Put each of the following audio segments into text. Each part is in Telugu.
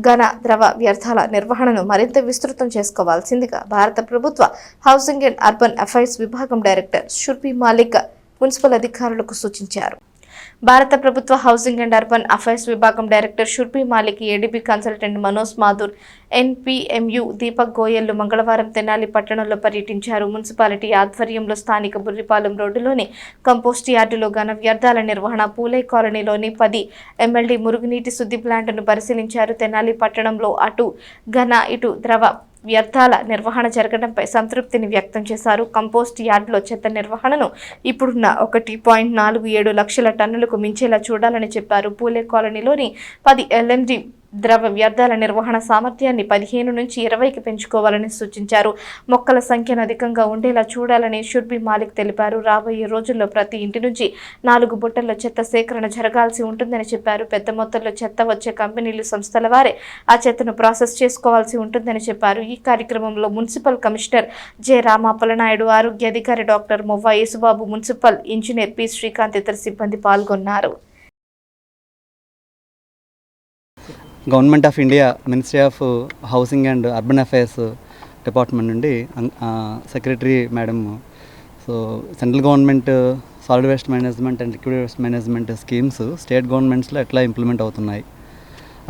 ఘన ద్రవ వ్యర్థాల నిర్వహణను మరింత విస్తృతం చేసుకోవాల్సిందిగా భారత ప్రభుత్వ హౌసింగ్ అండ్ అర్బన్ అఫైర్స్ విభాగం డైరెక్టర్ షుర్బీ మాలిక్ మున్సిపల్ అధికారులకు సూచించారు. భారత ప్రభుత్వ హౌసింగ్ అండ్ అర్బన్ అఫైర్స్ విభాగం director Shurbi Malik, ADB consultant Manoj Mathur, NPMU Deepak గోయల్లు మంగళవారం తెనాలి పట్టణంలో పర్యటించారు. మున్సిపాలిటీ ఆధ్వర్యంలో స్థానిక బుర్రిపాలెం రోడ్డులోని కంపోస్ట్ యార్డులో ఘన వ్యర్థాల నిర్వహణ, పూలే కాలనీలోని 10 MLD మురుగునీటి శుద్ధి ప్లాంట్ను పరిశీలించారు. తెనాలి పట్టణంలో అటు ఘన ఇటు ద్రవ వ్యర్థాల నిర్వహణ జరగడంపై సంతృప్తిని వ్యక్తం చేశారు. కంపోస్ట్ యార్డులో చెత్త నిర్వహణను ఇప్పుడున్న 1.47 లక్షల టన్నులకు మించేలా చూడాలని చెప్పారు. పూలే కాలనీలోని 10 LMD ద్రవ వ్యర్థాల నిర్వహణ సామర్థ్యాన్ని 15 నుంచి 20కి పెంచుకోవాలని సూచించారు. మొక్కల సంఖ్యను అధికంగా ఉండేలా చూడాలని షుర్బీ మాలిక్ తెలిపారు. రాబోయే రోజుల్లో ప్రతి ఇంటి నుంచి 4 బుట్టల్లో చెత్త సేకరణ జరగాల్సి ఉంటుందని చెప్పారు. పెద్ద మొత్తంలో చెత్త వచ్చే కంపెనీలు, సంస్థల వారే ఆ చెత్తను ప్రాసెస్ చేసుకోవాల్సి ఉంటుందని చెప్పారు. ఈ కార్యక్రమంలో మున్సిపల్ కమిషనర్ జె రామాపలనాయుడు, ఆరోగ్య అధికారి doctor Movva Yesubabu, municipal engineer P Srikanth ఇతర సిబ్బంది పాల్గొన్నారు. Government of India ministry of housing and urban affairs department నుండి secretary madam, so central government solid waste management and liquid waste management schemes state గవర్నమెంట్స్లో ఎట్లా ఇంప్లిమెంట్ అవుతున్నాయి,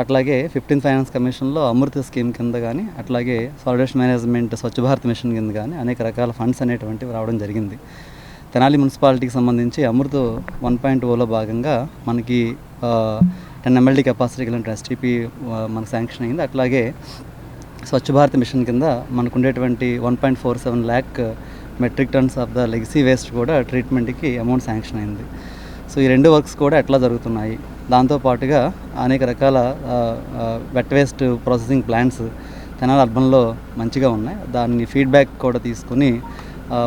అట్లాగే 15th ఫైనాన్స్ కమిషన్లో అమృత స్కీమ్ కింద కానీ, అట్లాగే solid waste management Swachh Bharat machine కింద కానీ అనేక రకాల ఫండ్స్ అనేటువంటివి రావడం జరిగింది. తెనాలి మున్సిపాలిటీకి సంబంధించి అమృత 1.0లో భాగంగా మనకి 10 MLD కెపాసిటీ కలిగిన STP మనకు శాంక్షన్ అయింది. అట్లాగే స్వచ్ఛ భారత్ మిషన్ కింద మనకు ఉండేటువంటి 1.47 lakh metric tons of the legacy waste కూడా ట్రీట్మెంట్కి అమౌంట్ శాంక్షన్ అయింది. సో ఈ 2 వర్క్స్ కూడా ఎట్లా జరుగుతున్నాయి, దాంతోపాటుగా అనేక రకాల wet waste processing plants Tenali అర్బన్లో మంచిగా ఉన్నాయి. దాన్ని ఫీడ్బ్యాక్ కూడా తీసుకుని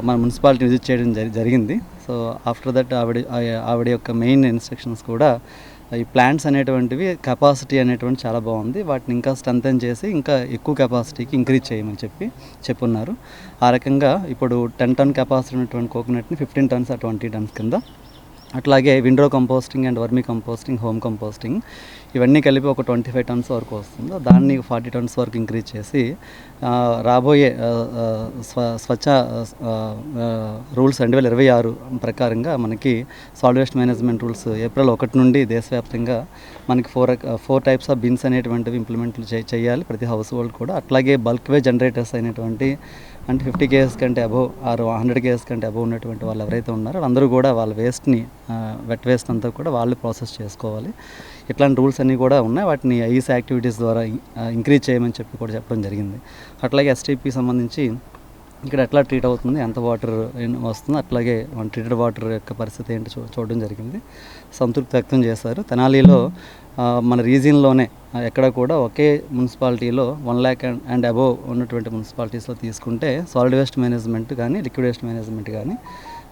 మన మున్సిపాలిటీ విజిట్ చేయడం జరిగింది. సో ఆఫ్టర్ దట్ ఆవిడ యొక్క మెయిన్ ఇన్స్ట్రక్షన్స్ కూడా ఈ ప్లాంట్స్ అనేటువంటివి కెపాసిటీ అనేటువంటి చాలా బాగుంది, వాటిని ఇంకా స్ట్రెంథెన్ చేసి ఇంకా ఎక్కువ కెపాసిటీకి ఇంక్రీజ్ చేయమని చెప్పున్నారు. ఆ రకంగా ఇప్పుడు 10 ton కెపాసిటీ ఉన్నటువంటి కోకోనట్ని 15 tons 20 tons కింద, అట్లాగే window composting and vermi composting, home composting ఇవన్నీ కలిపి ఒక 25 tons వరకు వస్తుంది. దాన్ని 40 tons వరకు ఇంక్రీజ్ చేసి రాబోయే స్వచ్ఛ రూల్స్ 2026 ప్రకారంగా మనకి solid waste management rules April 1 నుండి దేశవ్యాప్తంగా మనకి 4 types ఆఫ్ బిన్స్ అనేటువంటివి ఇంప్లిమెంట్ చేయాలి ప్రతి హౌస్ హోల్డ్ కూడా. అట్లాగే బల్క్ వే జనరేటర్స్ అయినటువంటి అంటే 50 kgs కంటే అబోవ్ ఆర్ 100 kgs కంటే అబోవ్ ఉన్నటువంటి వాళ్ళు ఎవరైతే ఉన్నారో అందరూ కూడా వాళ్ళ వేస్ట్ని వెట్ వేస్ట్ అంతా కూడా వాళ్ళు ప్రాసెస్ చేసుకోవాలి. ఇట్లాంటి రూల్స్ అన్నీ కూడా ఉన్నాయి. వాటిని ఐస్ యాక్టివిటీస్ ద్వారా ఇంక్రీజ్ చేయమని చెప్పడం జరిగింది. అట్లాగే STP సంబంధించి ఇక్కడ ఎట్లా ట్రీట్ అవుతుంది, ఎంత వాటర్ వస్తుంది, అట్లాగే ట్రీటెడ్ వాటర్ యొక్క పరిస్థితి ఏంటి చూడడం జరిగింది. సంతృప్తి వ్యక్తం చేశారు. తెనాలిలో మన రీజియన్లోనే ఎక్కడ కూడా ఒకే మున్సిపాలిటీలో 1 lakh అండ్ అబోవ్ ఉన్నటువంటి మున్సిపాలిటీస్లో తీసుకుంటే సాలిడ్ వేస్ట్ మేనేజ్మెంట్ కానీ, లిక్విడ్ వేస్ట్ మేనేజ్మెంట్ కానీ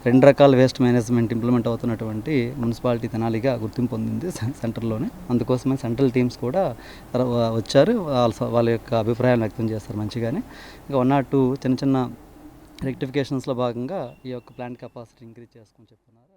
2 రకాల వేస్ట్ మేనేజ్మెంట్ ఇంప్లిమెంట్ అవుతున్నటువంటి మున్సిపాలిటీ తెనాలిగా గుర్తింపు పొందింది సెంటర్లోనే. అందుకోసమే సెంట్రల్ టీమ్స్ కూడా వచ్చారు, వాళ్ళ యొక్క అభిప్రాయాలు వ్యక్తం చేస్తారు మంచిగానే. ఇంకా 1 or 2 చిన్న రెక్టిఫికేషన్స్లో భాగంగా ఈ యొక్క ప్లాంట్ కెపాసిటీ ఇంక్రీజ్ చేసుకొని చెప్తున్నారు.